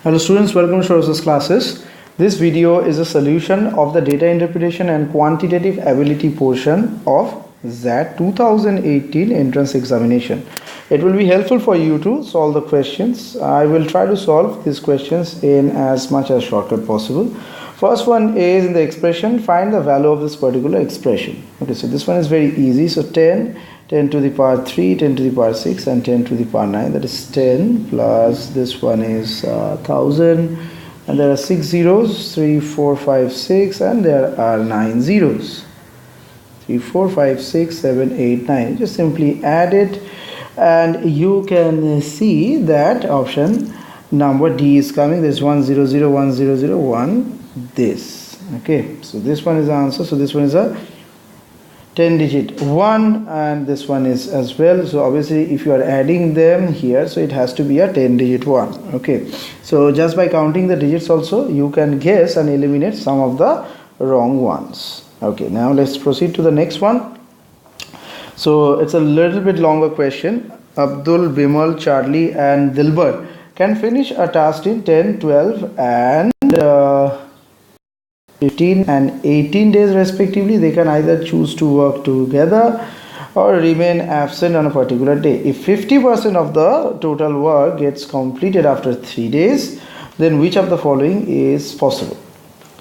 Hello students, welcome to Shor's classes. This video is a solution of the data interpretation and quantitative ability portion of ZAT 2018 entrance examination. It will be helpful for you to solve the questions. I will try to solve these questions in as much as shortcut possible. First one is in the expression, find the value of this particular expression. Okay, so this one is very easy. So 10 to the power 3, 10 to the power 6 and 10 to the power 9, that is 10 plus this one is 1000, and there are 6 zeros, 3, 4, 5, 6, and there are 9 zeros. 3, 4, 5, 6, 7, 8, 9. Just simply add it and you can see that option number D is coming. There's 1 0 0 1 0 0 1 this. Okay, so this one is the answer. So this one is a 10 digit 1 and this one is as well. So obviously if you are adding them here, so it has to be a 10 digit 1. Okay, so just by counting the digits also you can guess and eliminate some of the wrong ones. Okay, now let's proceed to the next one. So it's a little bit longer question. Abdul, Bimal, Charlie and Dilbar can finish a task in 10, 12 and 15 and 18 days respectively. They can either choose to work together or remain absent on a particular day. If 50% of the total work gets completed after 3 days, then which of the following is possible?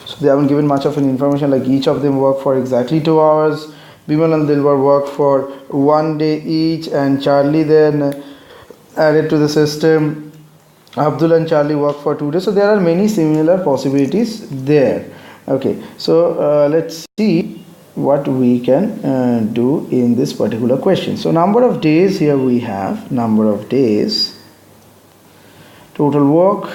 So they haven't given much of an information, like each of them work for exactly 2 hours, Bimal and Dilbar work for 1 day each, and Charlie then added to the system, Abdul and Charlie work for 2 days. So there are many similar possibilities there. Okay, so let's see what we can do in this particular question. So number of days, here we have number of days, total work,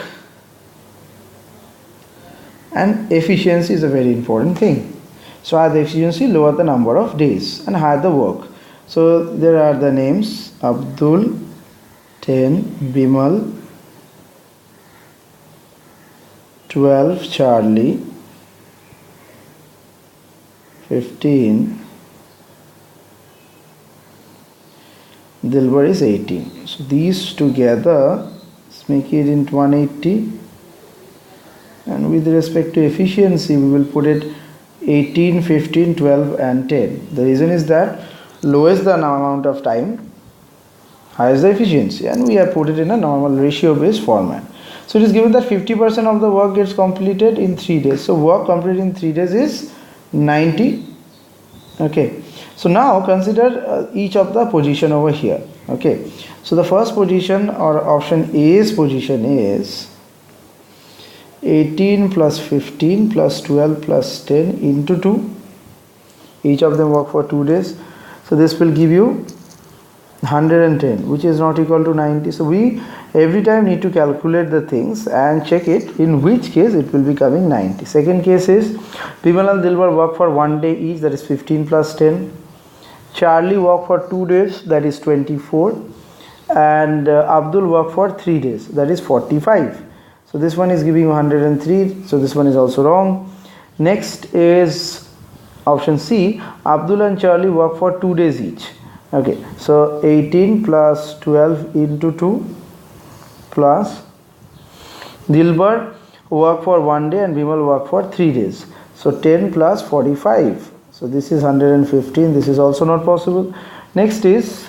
and efficiency is a very important thing. So higher the efficiency, lower the number of days, and higher the work. So there are the names: Abdul 10, Bimal 12, Charlie 15, Dilbar is 18. So these together, let's make it into 180, and with respect to efficiency we will put it 18, 15, 12 and 10. The reason is that lowest the amount of time, highest the efficiency, and we have put it in a normal ratio based format. So it is given that 50% of the work gets completed in 3 days. So work completed in 3 days is 90. Okay, so now consider each of the position over here. Okay, so the first position or option A's position is 18 plus 15 plus 12 plus 10 into 2. Each of them work for 2 days. So this will give you 110, which is not equal to 90. So we every time need to calculate the things and check it, in which case it will be coming 90. Second case is Bimal and Dilbar work for 1 day each, that is 15 plus 10. Charlie work for 2 days, that is 24. And Abdul work for 3 days, that is 45. So this one is giving 103. So this one is also wrong. Next is option C. Abdul and Charlie work for 2 days each. Okay, so 18 plus 12 into 2 plus Dilbar work for 1 day and Bimal work for 3 days. So 10 plus 45. So this is 115. This is also not possible. Next is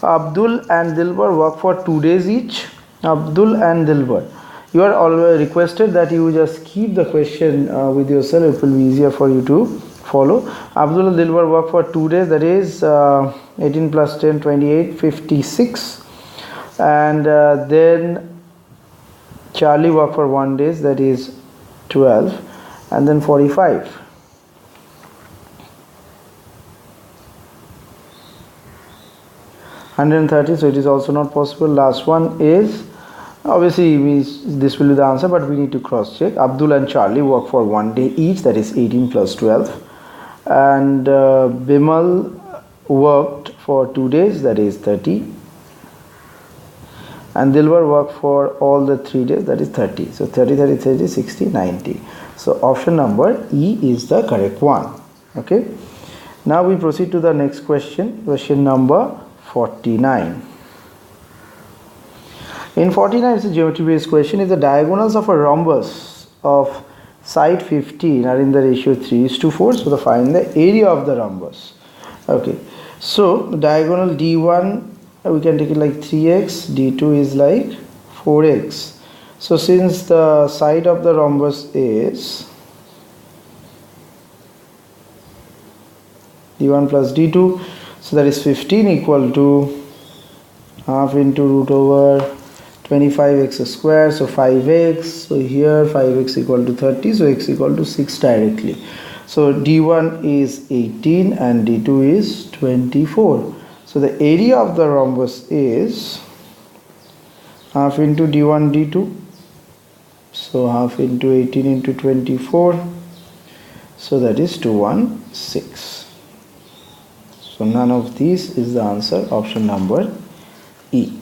Abdul and Dilbar work for 2 days each. Abdul and Dilbar. You are always requested that you just keep the question with yourself. It will be easier for you to follow. Abdul and Dilbar work for 2 days, that is 18 plus 10, 28, 56. And then Charlie work for 1 day, that is 12, and then 45. 130. So it is also not possible. Last one is, obviously this will be the answer, but we need to cross check. Abdul and Charlie work for 1 day each, that is 18 plus 12. And Bimal worked for 2 days, that is 30. And Dilbar worked for all the 3 days, that is 30. So 30, 30, 30, 60, 90. So option number E is the correct one. Okay, now we proceed to the next question, question number 49. In 49, it's a geometry based question. If the diagonals of a rhombus of side 15 are in the ratio 3:4, so find the area of the rhombus. Okay, so diagonal d1 we can take it like 3x, d2 is like 4x. So since the side of the rhombus is d1 plus d2, so that is 15 equal to half into root over 25x square, so 5x. So here 5x equal to 30, so x equal to 6 directly. So d1 is 18 and d2 is 24. So the area of the rhombus is half into d1 d2, so half into 18 into 24, so that is 216. So none of these is the answer, option number E.